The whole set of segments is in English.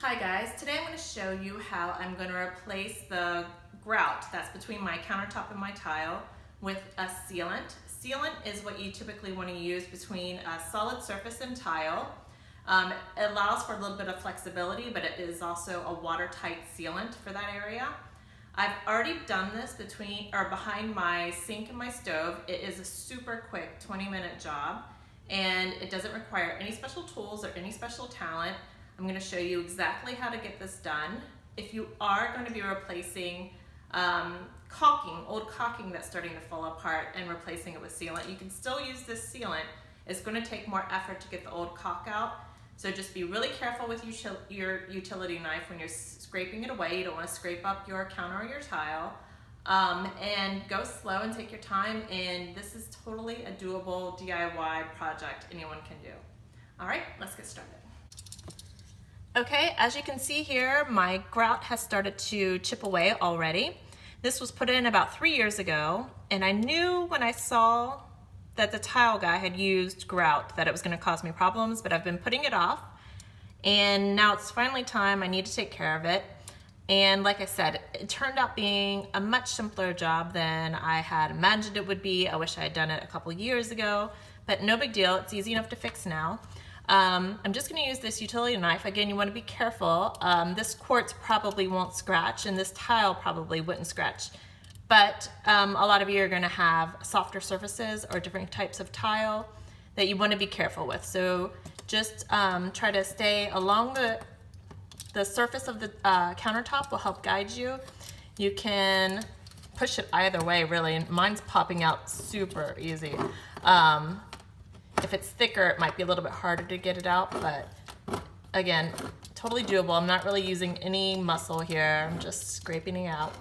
Hi guys, today I'm going to show you how I'm going to replace the grout that's between my countertop and my tile with a sealant. Sealant is what you typically want to use between a solid surface and tile. It allows for a little bit of flexibility, but it is also a watertight sealant for that area. I've already done this behind my sink and my stove. It is a super quick 20-minute job, and it doesn't require any special tools or any special talent. I'm going to show you exactly how to get this done. If you are going to be replacing caulking, old caulking that's starting to fall apart, and replacing it with sealant, you can still use this sealant. It's going to take more effort to get the old caulk out, so just be really careful with your utility knife when you're scraping it away. You don't want to scrape up your counter or your tile. And go slow and take your time, and this is totally a doable DIY project anyone can do. All right, let's get started. Okay, as you can see here, my grout has started to chip away already. This was put in about 3 years ago, and I knew when I saw that the tile guy had used grout that it was going to cause me problems, but I've been putting it off, and now it's finally time. I need to take care of it. And like I said, it turned out being a much simpler job than I had imagined it would be. I wish I had done it a couple years ago, but no big deal. It's easy enough to fix now. I'm just going to use this utility knife. Again, you want to be careful. This quartz probably won't scratch, and this tile probably wouldn't scratch. But a lot of you are going to have softer surfaces or different types of tile that you want to be careful with. So just try to stay along the surface of the countertop will help guide you. You can push it either way, really. Mine's popping out super easy. If it's thicker, it might be a little bit harder to get it out, but again, totally doable. I'm not really using any muscle here. I'm just scraping it out.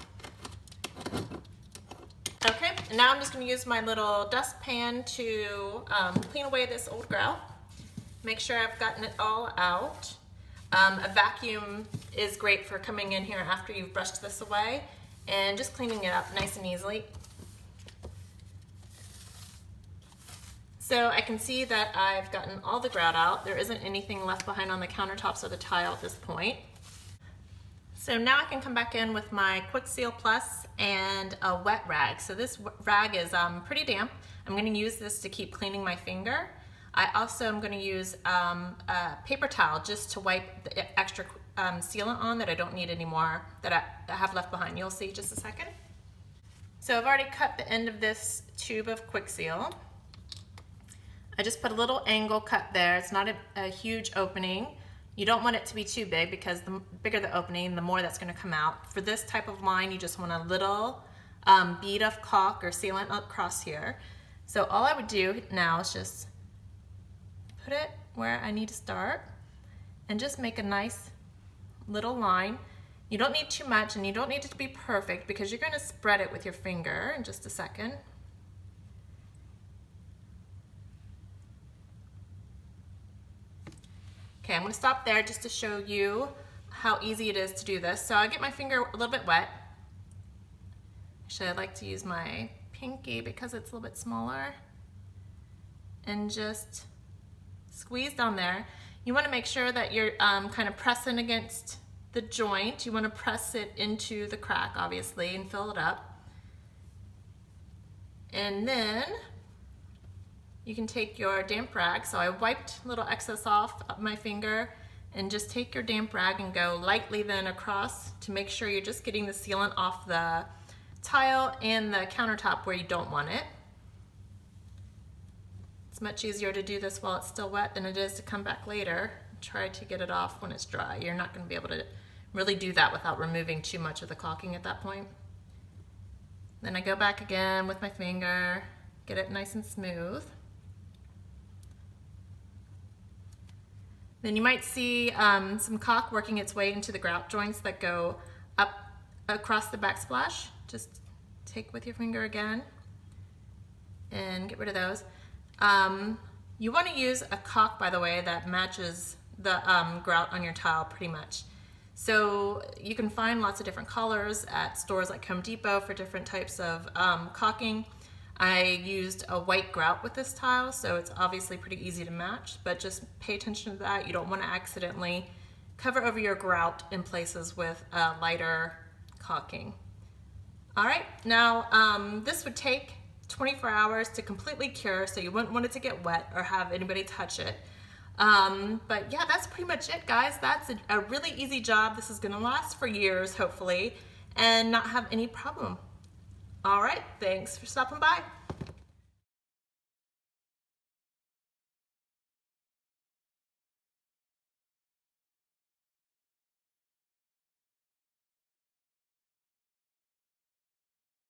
Okay, and now I'm just going to use my little dustpan to clean away this old grout. Make sure I've gotten it all out. A vacuum is great for coming in here after you've brushed this away and just cleaning it up nice and easily. So I can see that I've gotten all the grout out. There isn't anything left behind on the countertops or the tile at this point. So now I can come back in with my Quick Seal Plus and a wet rag. So this rag is pretty damp. I'm going to use this to keep cleaning my finger. I also am going to use a paper towel just to wipe the extra sealant on that I don't need anymore, that I have left behind. You'll see just a second. So I've already cut the end of this tube of Quick Seal. I just put a little angle cut there. It's not a huge opening. You don't want it to be too big because the bigger the opening, the more that's going to come out. For this type of line, you just want a little bead of caulk or sealant across here. So all I would do now is just put it where I need to start and just make a nice little line. You don't need too much, and you don't need it to be perfect because you're going to spread it with your finger in just a second. Okay, I'm going to stop there just to show you how easy it is to do this. So I get my finger a little bit wet. Actually, I like to use my pinky because it's a little bit smaller. And just squeeze down there. You want to make sure that you're kind of pressing against the joint. You want to press it into the crack, obviously, and fill it up. And then you can take your damp rag. So I wiped a little excess off my finger, and just take your damp rag and go lightly then across to make sure you're just getting the sealant off the tile and the countertop where you don't want it. It's much easier to do this while it's still wet than it is to come back later and try to get it off when it's dry. You're not going to be able to really do that without removing too much of the caulking at that point. Then I go back again with my finger, get it nice and smooth. Then you might see some caulk working its way into the grout joints that go up across the backsplash. Just take with your finger again and get rid of those. You want to use a caulk, by the way, that matches the grout on your tile pretty much. So you can find lots of different colors at stores like Home Depot for different types of caulking. I used a white grout with this tile, so it's obviously pretty easy to match, but just pay attention to that. You don't want to accidentally cover over your grout in places with lighter caulking. All right, now this would take 24 hours to completely cure, so you wouldn't want it to get wet or have anybody touch it. But yeah, that's pretty much it, guys. That's a really easy job. This is gonna last for years, hopefully, and not have any problem. All right, thanks for stopping by.